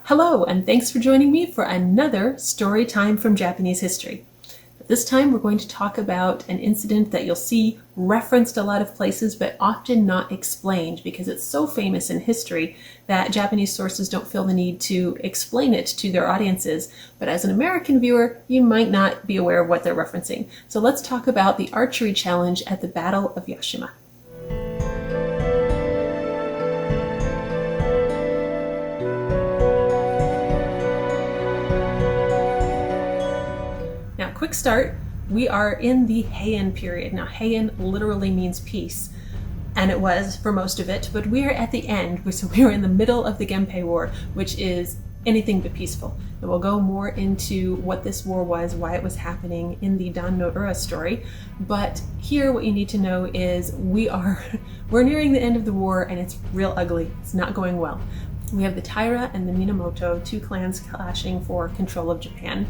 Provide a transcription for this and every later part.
Hello, and thanks for joining me for another story time from Japanese history. This time we're going to talk about an incident that you'll see referenced a lot of places but often not explained because it's so famous in history that Japanese sources don't feel the need to explain it to their audiences. But as an American viewer, you might not be aware of what they're referencing. So let's talk about the archery challenge at the Battle of Yashima. Quick start, we are in the Heian period. Now Heian literally means peace, and it was for most of it, but we are at the end, so we are in the middle of the Genpei War, which is anything but peaceful. And we'll go more into what this war was, why it was happening in the Dan no Ura story. But here what you need to know is we're nearing the end of the war and it's real ugly. It's not going well. We have the Taira and the Minamoto, two clans clashing for control of Japan.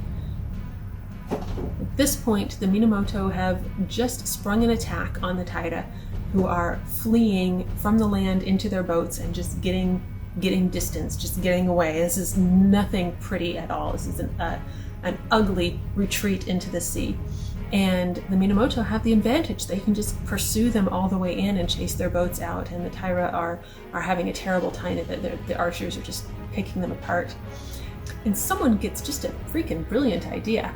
At this point, the Minamoto have just sprung an attack on the Taira, who are fleeing from the land into their boats and just getting distance, just getting away. This is nothing pretty at all. This is an ugly retreat into the sea. And the Minamoto have the advantage. They can just pursue them all the way in and chase their boats out, and the Taira are having a terrible time of it. The archers are just picking them apart. And someone gets just a freaking brilliant idea.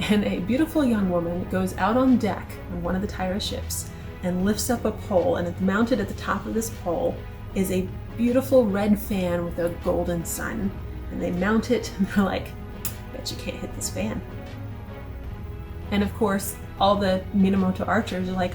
And a beautiful young woman goes out on deck on one of the Taira ships and lifts up a pole, and mounted at the top of this pole is a beautiful red fan with a golden sun. And they mount it and they're like, bet you can't hit this fan. And of course, all the Minamoto archers are like,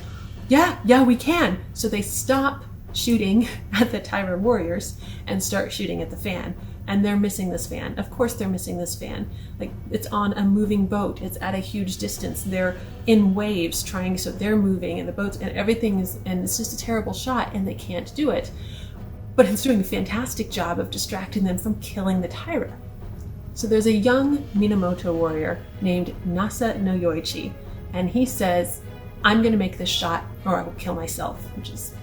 yeah, we can. So they stop shooting at the Taira warriors and start shooting at the fan. And they're missing this fan. Of course they're missing this fan. Like, it's on a moving boat. It's at a huge distance. They're in waves so they're moving, and the boats and everything is, and it's just a terrible shot, and they can't do it. But it's doing a fantastic job of distracting them from killing the Taira. So there's a young Minamoto warrior named Nasa no Yoichi, and he says, I'm gonna make this shot or I will kill myself, which is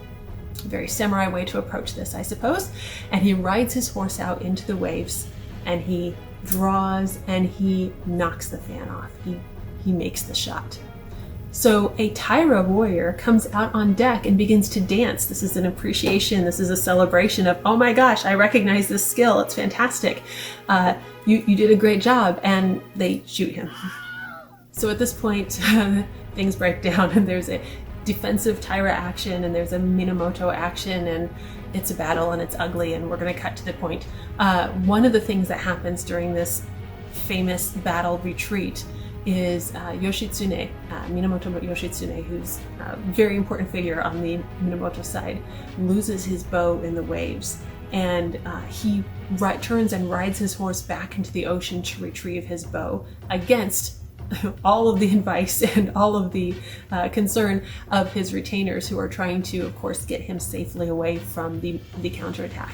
a very samurai way to approach this, I suppose. And he rides his horse out into the waves, and he draws and he knocks the fan off. He makes the shot. So a Taira warrior comes out on deck and begins to dance. This is an appreciation. This is a celebration of, oh my gosh, I recognize this skill. It's fantastic. You did a great job. And they shoot him. So at this point, things break down, and there's a defensive Taira action and there's a Minamoto action, and it's a battle and it's ugly, and we're going to cut to the point. One of the things that happens during this famous battle retreat is Yoshitsune, Minamoto Yoshitsune, who's a very important figure on the Minamoto side, loses his bow in the waves, and he turns and rides his horse back into the ocean to retrieve his bow against all of the advice and all of the concern of his retainers, who are trying to, of course, get him safely away from the counterattack.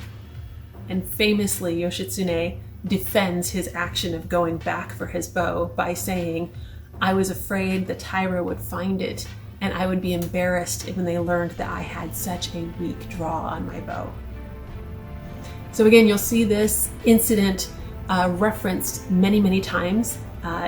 And famously, Yoshitsune defends his action of going back for his bow by saying, I was afraid the Taira would find it, and I would be embarrassed when they learned that I had such a weak draw on my bow. So again, you'll see this incident referenced many times.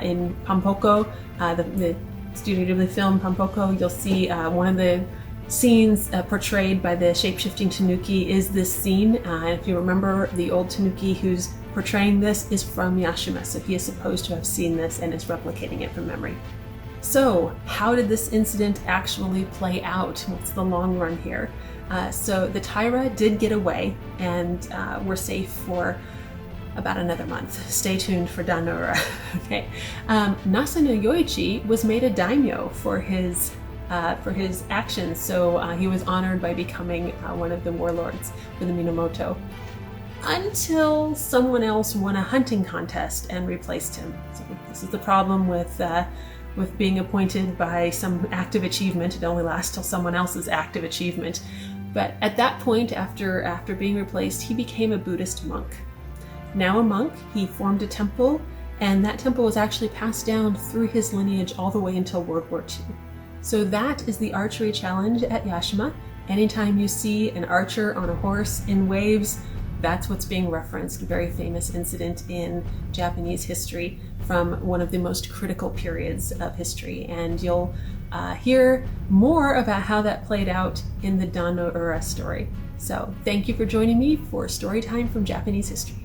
In Pampoko, the Studio Ghibli film Pampoko, you'll see one of the scenes portrayed by the shape-shifting tanuki is this scene. If you remember, the old tanuki who's portraying this is from Yashima, so he is supposed to have seen this and is replicating it from memory. So how did this incident actually play out? What's the long run here? So the Taira did get away and were safe for about another month. Stay tuned for Dan no Ura. Okay. Nasa no Yoichi was made a daimyo for his actions, so he was honored by becoming one of the warlords for the Minamoto, until someone else won a hunting contest and replaced him. So this is the problem with being appointed by some active achievement. It only lasts till someone else's active achievement. But at that point, after being replaced, he became a Buddhist monk. Now a monk, he formed a temple, and that temple was actually passed down through his lineage all the way until World War II. So that is the archery challenge at Yashima. Anytime you see an archer on a horse in waves, that's what's being referenced. A very famous incident in Japanese history from one of the most critical periods of history. And you'll hear more about how that played out in the Dan no Ura story. So thank you for joining me for Storytime from Japanese History.